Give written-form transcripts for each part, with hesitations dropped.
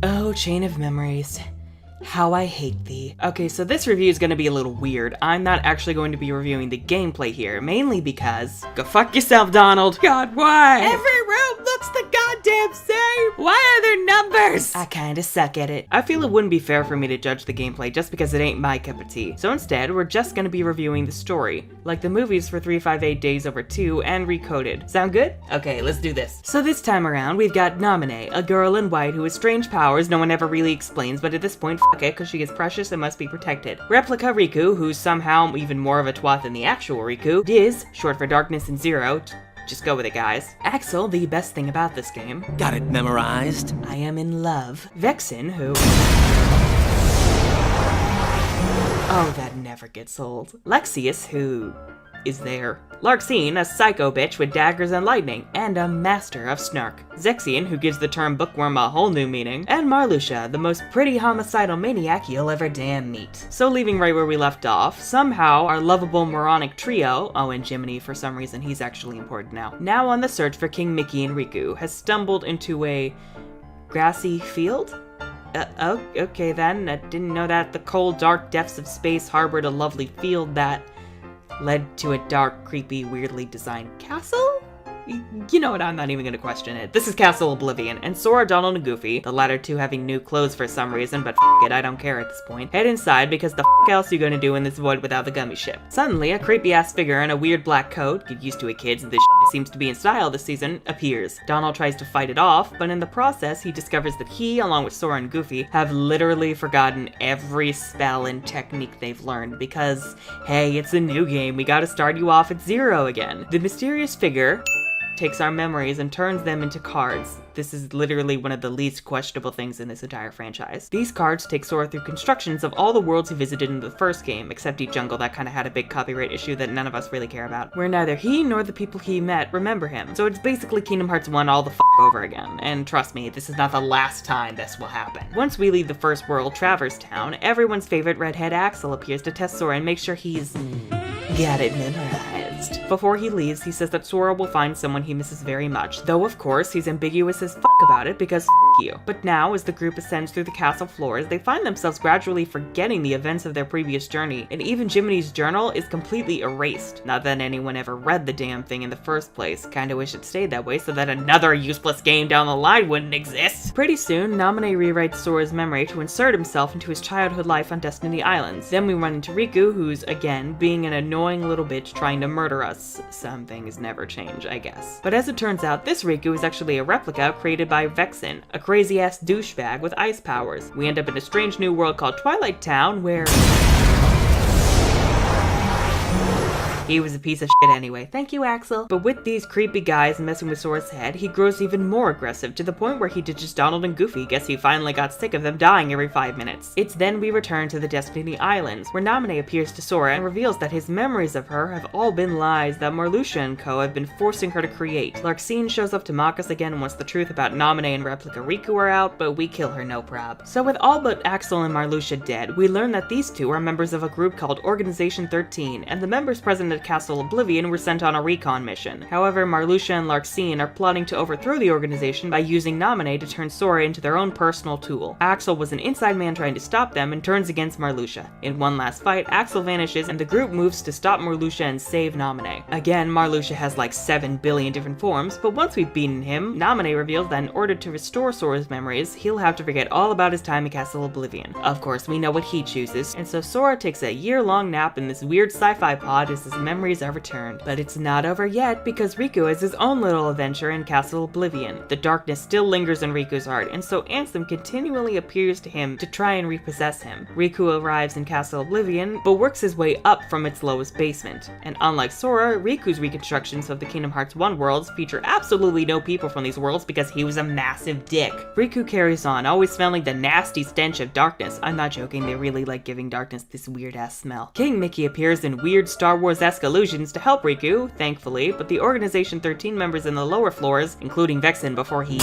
Oh, chain of memories. How I hate thee. Okay, so this review is gonna be a little weird. I'm not actually going to be reviewing the gameplay here, mainly because... Go fuck yourself, Donald! God, why? Every room looks the goddamn same! Why are there numbers? I kinda suck at it. I feel it wouldn't be fair for me to judge the gameplay just because it ain't my cup of tea. So instead, we're just gonna be reviewing the story, like the movies for 358 Days Over 2 and Recoded. Sound good? Okay, let's do this. So this time around, we've got Naminé, a girl in white who has strange powers no one ever really explains, but at this point, it, because she is precious and must be protected. Replica Riku, who's somehow even more of a twat than the actual Riku. Diz, short for Darkness and Zero. Just go with it, guys. Axel, the best thing about this game. Got it memorized. I am in love. Vexen, who... Oh, that never gets old. Lexius, who... is there. Larxene, a psycho bitch with daggers and lightning, and a master of snark. Zexion, who gives the term bookworm a whole new meaning, and Marluxia, the most pretty homicidal maniac you'll ever damn meet. So leaving right where we left off, somehow our lovable moronic trio, oh and Jiminy for some reason he's actually important now on the search for King Mickey and Riku, has stumbled into a grassy field? Oh, okay then, I didn't know that the cold dark depths of space harbored a lovely field that led to a dark, creepy, weirdly designed castle? You know what, I'm not even gonna question it. This is Castle Oblivion, and Sora, Donald, and Goofy, the latter two having new clothes for some reason, but f it, I don't care at this point, head inside because the f else you gonna do in this void without the gummy ship? Suddenly, a creepy-ass figure in a weird black coat, get used to it kids, this shit seems to be in style this season, appears. Donald tries to fight it off, but in the process, he discovers that he, along with Sora and Goofy, have literally forgotten every spell and technique they've learned because, hey, it's a new game, we gotta start you off at zero again. The mysterious figure takes our memories and turns them into cards. This is literally one of the least questionable things in this entire franchise. These cards take Sora through constructions of all the worlds he visited in the first game, except Deep Jungle that kinda had a big copyright issue that none of us really care about, where neither he nor the people he met remember him. So it's basically Kingdom Hearts 1 all the f over again. And trust me, this is not the last time this will happen. Once we leave the first world, Traverse Town, everyone's favorite redhead Axel appears to test Sora and make sure he's got it memorized. Before he leaves, he says that Sora will find someone he misses very much, though of course he's ambiguous as f about it because f you. But now, as the group ascends through the castle floors, they find themselves gradually forgetting the events of their previous journey, and even Jiminy's journal is completely erased. Not that anyone ever read the damn thing in the first place, kinda wish it stayed that way so that another useless game down the line wouldn't exist. Pretty soon, Naminé rewrites Sora's memory to insert himself into his childhood life on Destiny Islands. Then we run into Riku, who's, again, being an annoying little bitch trying to murder us. Some things never change, I guess. But as it turns out, this Riku is actually a replica created by Vexen, a crazy-ass douchebag with ice powers. We end up in a strange new world called Twilight Town, where... he was a piece of shit anyway. Thank you, Axel. But with these creepy guys messing with Sora's head, he grows even more aggressive, to the point where he ditches Donald and Goofy. Guess he finally got sick of them dying every 5 minutes. It's then we return to the Destiny Islands, where Naminé appears to Sora and reveals that his memories of her have all been lies that Marluxia and co have been forcing her to create. Larxene shows up to mock us again once the truth about Naminé and Replica Riku are out, but we kill her no prob. So with all but Axel and Marluxia dead, we learn that these two are members of a group called Organization 13, and the members present at Castle Oblivion were sent on a recon mission. However, Marluxia and Larxene are plotting to overthrow the organization by using Naminé to turn Sora into their own personal tool. Axel was an inside man trying to stop them and turns against Marluxia. In one last fight, Axel vanishes and the group moves to stop Marluxia and save Naminé. Again, Marluxia has like 7 billion different forms, but once we've beaten him, Naminé reveals that in order to restore Sora's memories, he'll have to forget all about his time in Castle Oblivion. Of course, we know what he chooses, and so Sora takes a year-long nap in this weird sci-fi pod as his memories are returned. But it's not over yet, because Riku has his own little adventure in Castle Oblivion. The darkness still lingers in Riku's heart, and so Ansem continually appears to him to try and repossess him. Riku arrives in Castle Oblivion, but works his way up from its lowest basement. And unlike Sora, Riku's reconstructions of the Kingdom Hearts 1 worlds feature absolutely no people from these worlds because he was a massive dick. Riku carries on, always smelling the nasty stench of darkness. I'm not joking, they really like giving darkness this weird-ass smell. King Mickey appears in weird Star Wars-esque illusions to help Riku, thankfully, but the Organization 13 members in the lower floors, including Vexen before he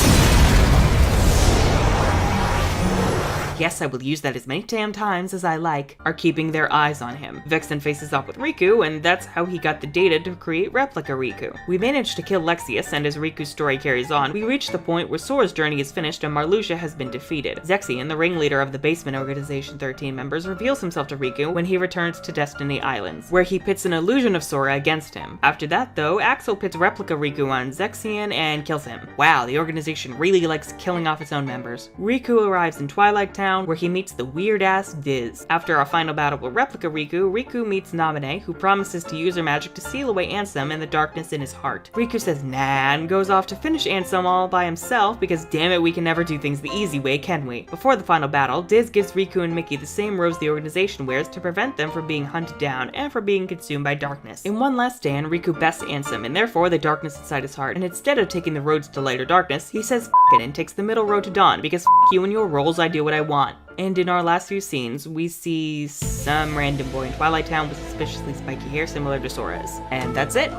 yes, I will use that as many damn times as I like, are keeping their eyes on him. Vexen faces off with Riku, and that's how he got the data to create Replica Riku. We manage to kill Lexaeus, and as Riku's story carries on, we reach the point where Sora's journey is finished and Marluxia has been defeated. Zexion, the ringleader of the Basement Organization 13 members, reveals himself to Riku when he returns to Destiny Islands, where he pits an illusion of Sora against him. After that, though, Axel pits Replica Riku on Zexion and kills him. Wow, the organization really likes killing off its own members. Riku arrives in Twilight Town, where he meets the weird-ass Diz. After our final battle with Replica Riku, Riku meets Naminé, who promises to use her magic to seal away Ansem and the darkness in his heart. Riku says nah and goes off to finish Ansem all by himself because damn it, we can never do things the easy way, can we? Before the final battle, Diz gives Riku and Mickey the same rose the organization wears to prevent them from being hunted down and from being consumed by darkness. In one last stand, Riku bests Ansem and therefore the darkness inside his heart, and instead of taking the roads to light or darkness, he says f it and takes the middle road to dawn because f you and your roles, I do what I want. And in our last few scenes, we see some random boy in Twilight Town with suspiciously spiky hair similar to Sora's. And that's it.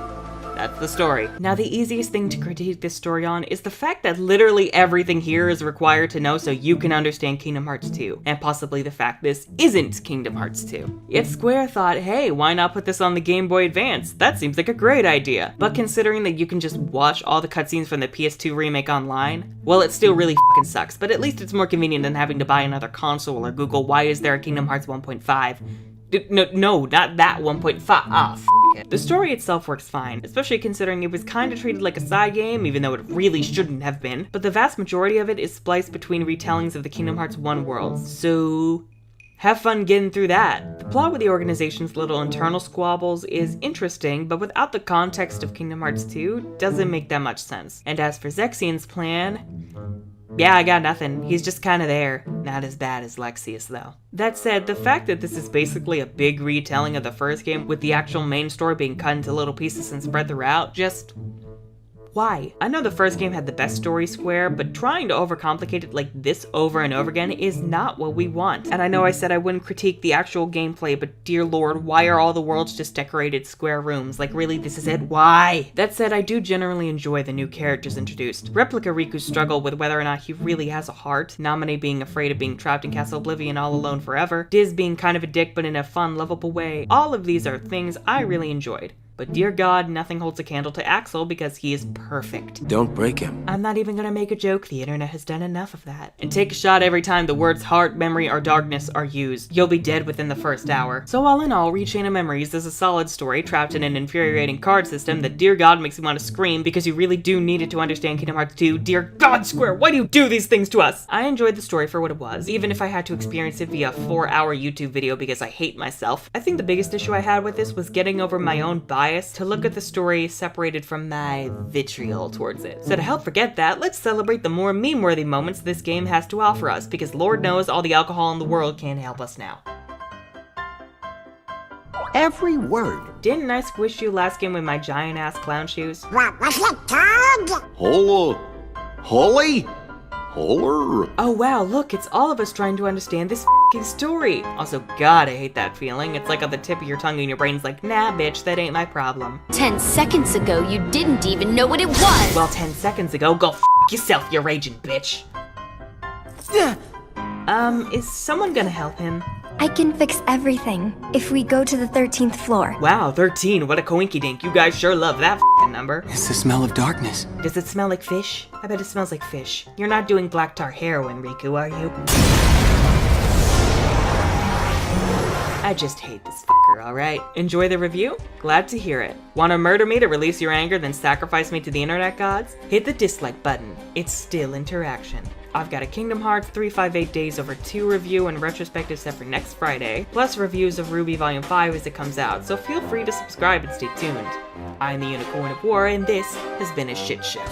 That's the story. Now, the easiest thing to critique this story on is the fact that literally everything here is required to know so you can understand Kingdom Hearts 2, and possibly the fact this isn't Kingdom Hearts 2. Yet Square thought, hey, why not put this on the Game Boy Advance? That seems like a great idea. But considering that you can just watch all the cutscenes from the PS2 remake online, well, it still really fucking sucks, but at least it's more convenient than having to buy another console or Google why is there a Kingdom Hearts 1.5. No, not that 1.5. Ah, the story itself works fine, especially considering it was kinda treated like a side game, even though it really shouldn't have been, but the vast majority of it is spliced between retellings of the Kingdom Hearts 1 worlds, so have fun getting through that. The plot with the organization's little internal squabbles is interesting, but without the context of Kingdom Hearts 2, doesn't make that much sense. And as for Zexion's plan, yeah, I got nothing. He's just kinda there. Not as bad as Lexaeus, though. That said, the fact that this is basically a big retelling of the first game, with the actual main story being cut into little pieces and spread throughout, just why? I know the first game had the best story, Square, but trying to overcomplicate it like this over and over again is not what we want. And I know I said I wouldn't critique the actual gameplay, but dear lord, why are all the worlds just decorated square rooms? Like really, this is it? Why? That said, I do generally enjoy the new characters introduced. Replica Riku's struggle with whether or not he really has a heart, Naminé being afraid of being trapped in Castle Oblivion all alone forever, Diz being kind of a dick but in a fun, lovable way. All of these are things I really enjoyed. But dear God, nothing holds a candle to Axel because he is perfect. Don't break him. I'm not even gonna make a joke, the internet has done enough of that. And take a shot every time the words heart, memory, or darkness are used. You'll be dead within the first hour. So all in all, Rechain of Memories is a solid story trapped in an infuriating card system that dear God makes you want to scream because you really do need it to understand Kingdom Hearts 2. Dear God, Square, why do you do these things to us? I enjoyed the story for what it was, even if I had to experience it via a 4-hour YouTube video because I hate myself. I think the biggest issue I had with this was getting over my own bias to look at the story separated from my vitriol towards it. So to help forget that, let's celebrate the more meme-worthy moments this game has to offer us, because Lord knows all the alcohol in the world can't help us now. Every word. Didn't I squish you last game with my giant-ass clown shoes? What was it, Todd? Holly? Holler? Oh wow, look, it's all of us trying to understand this f***ing story. Also, God, I hate that feeling. It's like on the tip of your tongue and your brain's like, nah, bitch, that ain't my problem. 10 seconds ago, you didn't even know what it was! Well, 10 seconds ago, go f*** yourself, you raging bitch. Is someone gonna help him? I can fix everything if we go to the 13th floor. Wow, 13, what a coinky-dink. You guys sure love that f***ing number. It's the smell of darkness. Does it smell like fish? I bet it smells like fish. You're not doing black tar heroin, Riku, are you? I just hate this fucker, alright? Enjoy the review? Glad to hear it. Wanna murder me to release your anger, then sacrifice me to the internet gods? Hit the dislike button. It's still interaction. I've got a Kingdom Hearts 358 Days Over 2 review and retrospective set for next Friday, plus reviews of RWBY Volume 5 as it comes out, so feel free to subscribe and stay tuned. I'm the Unicorn of War, and this has been a shit show.